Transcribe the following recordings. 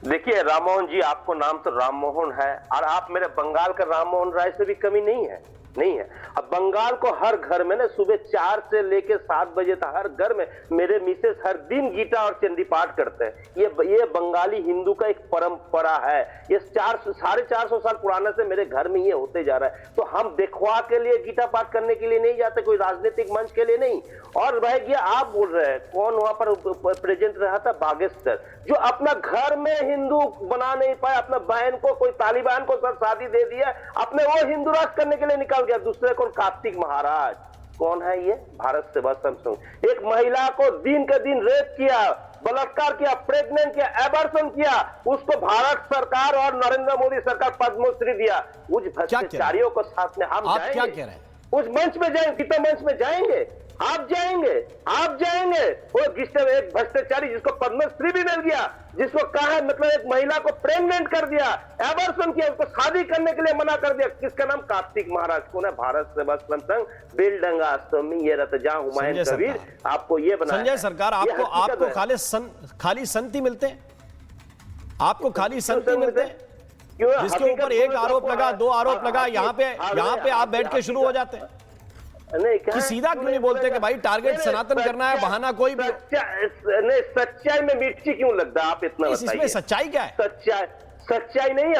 देखिए राममोहन जी, आपको नाम तो राममोहन है और आप मेरे बंगाल का राममोहन राय से भी कमी नहीं है, नहीं है। अब बंगाल को हर घर में ना सुबह 4 से लेकर 7 बजे तक हर घर में मेरे मिसेस हर दिन गीता और चंडी पाठ करते हैं। ये बंगाली हिंदू का एक परंपरा है। ये 450 साल पुराने से मेरे घर में ये होते जा रहा है। तो हम दिखवा के लिए गीता पाठ करने के लिए नहीं जाते, कोई राजनीतिक मंच के लिए नहीं। और रह गया, आप बोल रहे हैं कौन वहां पर प्रेजेंट रहा था, बागेश्वर, जो अपना घर में हिंदू बना नहीं पाया, अपना बहन को कोई तालिबान को सर शादी दे दिया, अपने वो हिंदू राष्ट्र करने के लिए निकाल गया। दूसरे कौन, कार्तिक महाराज कौन है ये, भारत सेवाश्रम संघ। एक महिला को दिन के दिन रेप किया, बलात्कार किया, प्रेग्नेंट किया, एबॉर्शन किया, उसको भारत सरकार और नरेंद्र मोदी सरकार पद्मश्री दिया। उस भ्रष्टाचारियों को साथ में हम जाएंगे, क्या कह रहे हैं? उस मंच में जाएंगे, कितने मंच में जाएंगे? आप जाएंगे वो एक भ्रष्टाचारी जिसको पद्मश्री भी मिल गया, जिसको कहा मतलब एक महिला को प्रेग्नेंट कर दिया, एबॉर्शन किया, उसको शादी करने के लिए मना कर दिया। किसका नाम? कार्तिक महाराज। कौन है? भारत सेवाश्रम संघ बेलडंगा आश्रम में ये रहता, जहां हुमायूं कबीर आपको ये बनाया। संजय सरकार, आपको खाली संत ही मिलते हैं? आपको खाली संत ही मिलते हैं? जिसके ऊपर एक आरोप लगा, 2 आरोप लगा, यहाँ पे आप बैठ के शुरू हो जाते हैं। नहीं, कि सीधा क्यों नहीं बोलते कि भाई टारगेट सनातन करना है, बहाना कोई भी नहीं। सच्चाई में मिर्ची क्यों लगता है? आप इतना बताइए, इसमें सच्चाई क्या है? सच्चाई नहीं है।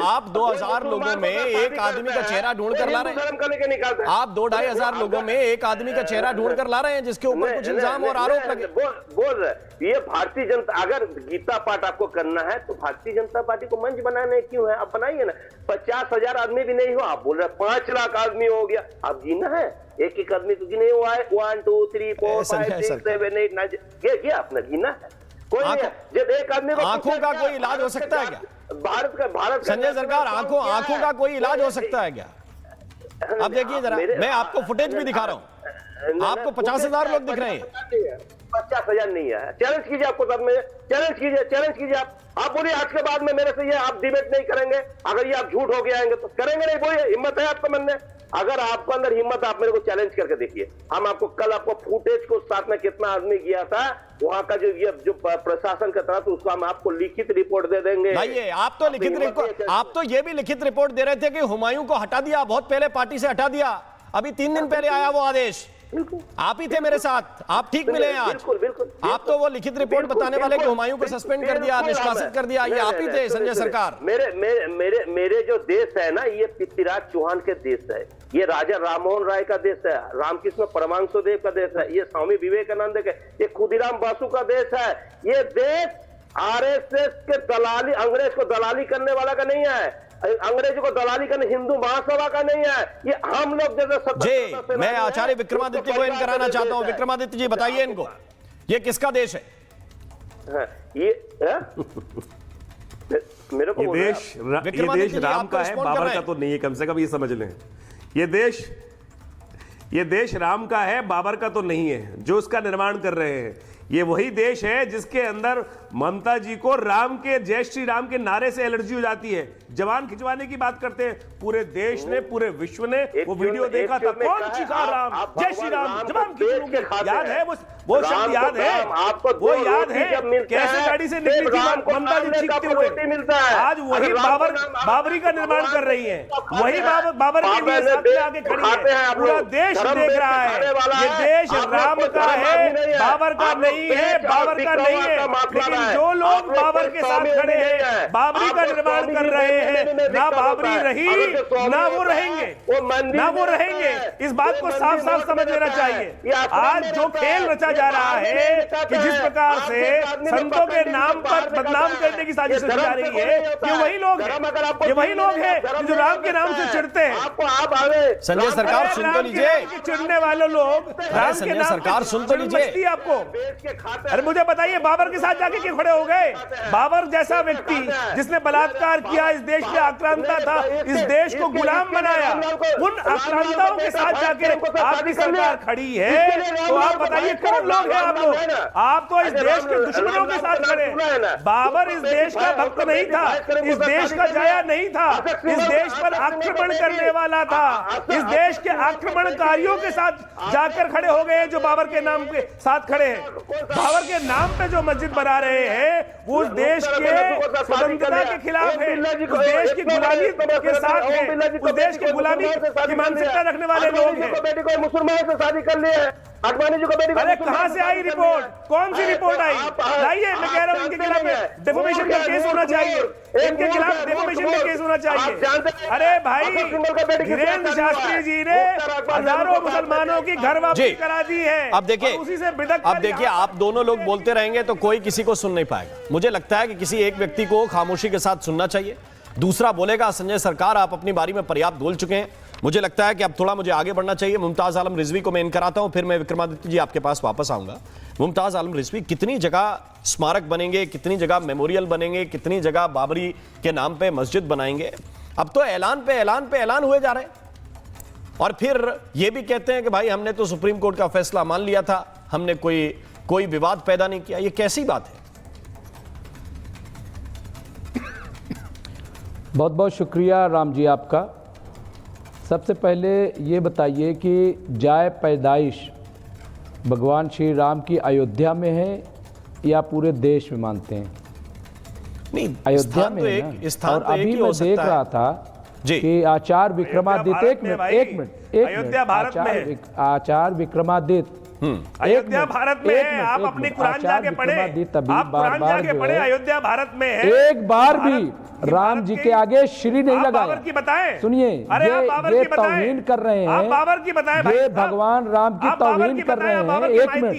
आप 2000 लोगों में एक आदमी का चेहरा ढूंढ कर ला रहे हैं। आप 2-2.5 लोगों में एक आदमी का चेहरा ढूंढ कर ला रहे हैं जिसके ऊपर कुछ इल्जाम और आरोप लगे। बोल रहे ये भारतीय जनता, अगर गीता पाठ आपको करना है तो भारतीय जनता पार्टी को मंच बनाने क्यों है? आप बनाइए ना। 50,000 आदमी भी नहीं हो, आप बोल रहे 5 लाख आदमी हो गया। आप गिना है, एक आदमी तो गिने हुआ है, 1 2 3 4 5 6 7 8 9 क्या आपने गिना है? कोई नहीं। जब एक आदमी को आंखों का कोई इलाज हो सकता है क्या? भारत संजय सरकार, आंखों का कोई इलाज हो सकता है क्या? अब देखिए जरा, मैं आपको फुटेज भी दिखा रहा हूं, आपको 50,000 लोग दिख रहे हैं। 50,000 नहीं है। चैलेंज कीजिए, आपको सब में चैलेंज कीजिए। आप बोलिए आज के बाद में मेरे से ये आप डिबेट नहीं करेंगे। अगर ये आप झूठ हो गए आएंगे तो करेंगे नहीं, बोलिए। हिम्मत है आपके मन में? अगर आपको अंदर हिम्मत, आप मेरे को चैलेंज करके देखिए। हम आपको कल आपको फुटेज को साथ में कितना आदमी गया था वहां का जो प्रशासन का तरफ, उसको हम आपको लिखित रिपोर्ट दे देंगे। भाई आप तो लिखित रिपोर्ट, आप तो ये भी लिखित रिपोर्ट दे रहे थे कि हुमायूं को हटा दिया, बहुत पहले पार्टी से हटा दिया, अभी 3 दिन पहले आया वो आदेश। आप ही थे मेरे साथ, आप ठीक मिले हैं आज। आप तो वो लिखित रिपोर्ट बताने वाले कि हुमायूं को सस्पेंड कर दिया, निष्कासित कर दिया, ये आप ही थे संजय सरकार। मेरे जो देश है ना, ये पृथ्वीराज चौहान के देश है, ये राजा राममोहन राय का देश है, रामकृष्ण परमहंस देव का देश है, ये स्वामी विवेकानंद का, ये खुदीराम बासु का देश है। ये देश आरएसएस के दलाली, अंग्रेज को दलाली करने वाला का नहीं है, अंग्रेजों को दलाली करने हिंदू महासभा का नहीं है। ये हम लोग जैसे मैं आचार्य विक्रमादित्य को इन कराना चाहता हूं। विक्रमादित्य जी बताइए इनको, ये किसका देश है? ये मेरे को ये देश राम का है, बाबर का तो नहीं है, कम से कम ये समझ लें। ये देश राम का है, बाबर का तो नहीं है। जो इसका निर्माण कर रहे हैं ये वही देश है जिसके अंदर ममता जी को राम के, जय श्री राम के नारे से एलर्जी हो जाती है। जवान खिंचवाने की बात करते हैं, पूरे देश ने, पूरे विश्व ने वो वीडियो देखा था। कौन चिखा राम, जय श्री राम, जवान याद है? वो शब्द याद है? वो याद है कैसे गाड़ी से निकली थी ममता जी चीखते हुए? आज वही बाबरी का निर्माण कर रही है, वही बाबर के लिए साथ में आगे खड़ी है। पूरा देश देख रहा है ये देश राम का है, बाबर का नहीं है, बाबर का नहीं है। लेकिन जो लोग बाबर के साथ खड़े हैं, बाबरी का निर्माण कर रहे हैं, ना बाबरी रही ना वो रहेंगे, इस बात को साफ साफ समझ लेना चाहिए। आज जो खेल रचा जा रहा है कि जिस प्रकार से संतों के नाम पर बदनाम करने की साजिश रची जा रही है, ये वही लोग हैं जो राम के नाम से चिढ़ते हैं। संजय सरकार सुन तो लीजिए, चिढ़ने वाले लोग राम के नाम सरकार सुन तो लीजिए। आपको अरे मुझे बताइए, बाबर के साथ जाके क्यों खड़े हो गए? बाबर जैसा व्यक्ति जिसने बलात्कार किया, इस देश में आक्रांता था, इस देश को गुलाम बनाया, उन आक्रांताओं के साथ जाके आपकी सरकार खड़ी है। तो आप बताइए कौन लोग हैं आप लोग? आप तो इस देश के दुश्मनों के साथ खड़े। बाबर इस देश का भक्त नहीं था, इस देश का जाया नहीं था, इस देश पर आक्रमण करने वाला था। इस देश के आक्रमणकारियों के साथ जाकर खड़े हो गए जो बाबर के नाम के साथ खड़े हैं। बाबर के नाम पे जो मस्जिद बना रहे हैं वो उस देश के स्वतंत्रता के खिलाफ है, उस देश की गुलामी के साथ है, उस देश की गुलामी की मानसिकता रखने वाले लोग हैं। बेटी को मुसलमान से शादी कर ली है, आडवाणी जी को बेटी को अरे कहां से आई रिपोर्ट, कौन सी रिपोर्ट आई? लाइए, मैं कह रहा हूं इनके खिलाफ डिफेमेशन का केस होना चाहिए, इनके खिलाफ डिफेमेशन का केस होना चाहिए। अरे भाई, धीरेन्द्र शास्त्री जी ने हजारों मुसलमानों की घर वापसी करा दी है। अब देखिए आप दोनों लोग बोलते रहेंगे तो कोई किसी को सुन नहीं पाएगा। मुझे लगता है कि किसी एक व्यक्ति को खामोशी के साथ सुनना चाहिए, दूसरा बोलेगा संजय सरकार आप अपनी बारी में पर्याप्त बोल चुके हैं, मुझे लगता है कि अब थोड़ा मुझे आगे बढ़ना चाहिए। मुमताज आलम रिजवी को मैं इन कराता हूं, फिर मैं विक्रमादित्य जी आपके पास वापस आऊंगा। मुमताज आलम रिजवी, कितनी जगह स्मारक बनेंगे, कितनी जगह मेमोरियल बनेंगे, कितनी जगह बाबरी के नाम पे मस्जिद बनाएंगे? अब तो ऐलान पे ऐलान पे ऐलान हुए जा रहे हैं और फिर ये भी कहते हैं कि भाई हमने तो सुप्रीम कोर्ट का फैसला मान लिया था, हमने कोई विवाद पैदा नहीं किया। ये कैसी बात है? बहुत बहुत शुक्रिया राम जी आपका। सबसे पहले ये बताइए कि जाए पैदाइश भगवान श्री राम की अयोध्या में है या पूरे देश में मानते हैं? नहीं, अयोध्या में है ना। और अभी मैं देख रहा था कि आचार्य विक्रमादित्य एक मिनट अयोध्या भारत में, आचार्य विक्रमादित्य अयोध्या भारत में है। आप अपनी कुरान जाके पढ़े, आप कुरान जाके पढ़े, अयोध्या भारत में है। एक बार भी राम जी के आगे श्री नहीं लगाया। बाबर की बताएं, सुनिए, ये तौहीन कर रहे हैं, आप बाबर की बताएं, ये भगवान राम की तौहीन कर रहे हैं। एक मिनट,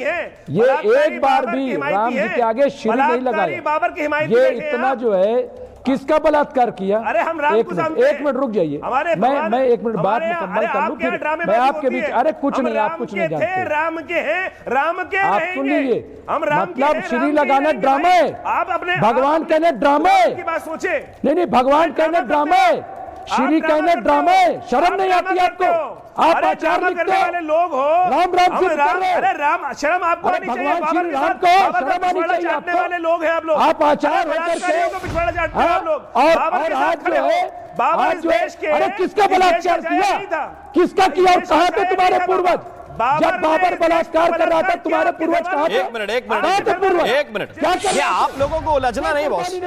ये एक बार भी राम जी के आगे श्री नहीं लगाया। बाबर की हिमायती ये इतना जो है किसका बलात्कार किया? अरे हम राम को जानते हैं। एक मिनट रुक जाइए, मैं एक मिनट बात मुकम्मल कर लूं, फिर मैं आपके बीच। अरे कुछ नहीं, आप कुछ नहीं जानते। राम के हैं, राम के आप सुन लीजिए, हम राम मतलब श्री लगाना ड्रामा है, आप अपने भगवान कहने ड्रामा है की बात सोचे। नहीं, भगवान कहने ड्रामा है, श्री कहने ड्रामा है। शर्म नहीं आती आपको? आप आचार लिखते वाले लोग हो, राम राम से कर रहे हैं। अरे राम, शर्म आपको आनी चाहिए। भगवान श्री राम को शर्म आनी चाहिए आपको। वाले लोग हैं आप लोग, आप आचार होकर के पिछवाड़ा चाटते हैं आप लोग। और आज जो है, आज जो है, अरे किसका बलात्कार किया, किसका किया? कहाँ थे तुम्हारे पूर्वज जब बाबर बलात्कार कर रहा था? तुम्हारे पूर्वज कहाँ थे? एक मिनट, क्या आप लोगों को उलझना नहीं बॉस,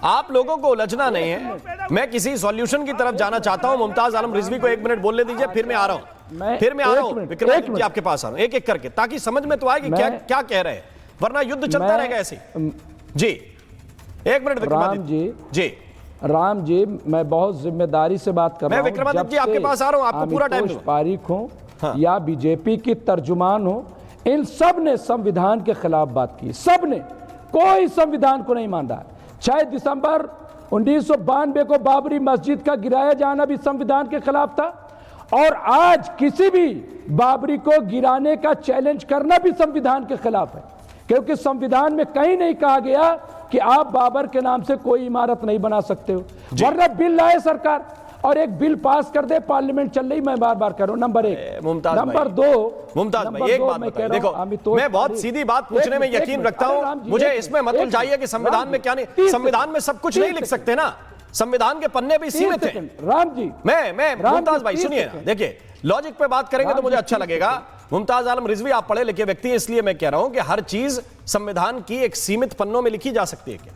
आप लोगों को उलझना नहीं है। मैं किसी सॉल्यूशन की तरफ जाना चाहता हूं। मुमताज आलम रिजवी को 1 मिनट बोलने दीजिए, फिर मैं आ रहा हूं, विक्रमादित्य जी आपके पास आ रहा हूं, एक एक करके, ताकि समझ में तो आए कि क्या कह रहे हैं, वरना युद्ध चलता रहेगा ऐसे जी। 1 मिनट विक्रमादित्य जी। राम जी, मैं बहुत जिम्मेदारी से बात कर रहा हूं। मैं विक्रमादित्य जी आपके पास आ रहा हूं, आपको पूरा टाइम दूंगा। पारिक हो या बीजेपी की तर्जुमान हो, इन सब ने संविधान के खिलाफ बात की। सब ने, कोई संविधान को नहीं मान रहा है। 6 दिसंबर 1992 को बाबरी मस्जिद का गिराया जाना भी संविधान के खिलाफ था, और आज किसी भी बाबरी को गिराने का चैलेंज करना भी संविधान के खिलाफ है, क्योंकि संविधान में कहीं नहीं कहा गया कि आप बाबर के नाम से कोई इमारत नहीं बना सकते हो। वरना बिल लाए सरकार और एक बिल पास कर दे, पार्लियामेंट चल रही, मैं बार बार कर रहा हूं। नंबर 1। नंबर 2, मुमताज भाई, एक बात बताइए, देखो मैं बहुत सीधी बात पूछने में यकीन रखता हूं, मुझे इसमें मत उलझाइए कि संविधान में क्या नहीं, संविधान में सब कुछ नहीं लिख सकते ना, संविधान के पन्ने भी सीमित हैं। राम जी, मैं मुमताज भाई सुनिए ना, देखिए लॉजिक पे बात करेंगे तो मुझे अच्छा लगेगा। मुमताज आलम रिजवी, आप पढ़े लिखे व्यक्ति हैं, इसलिए मैं कह रहा हूं कि हर चीज संविधान की एक सीमित पन्नों में लिखी जा सकती है क्या?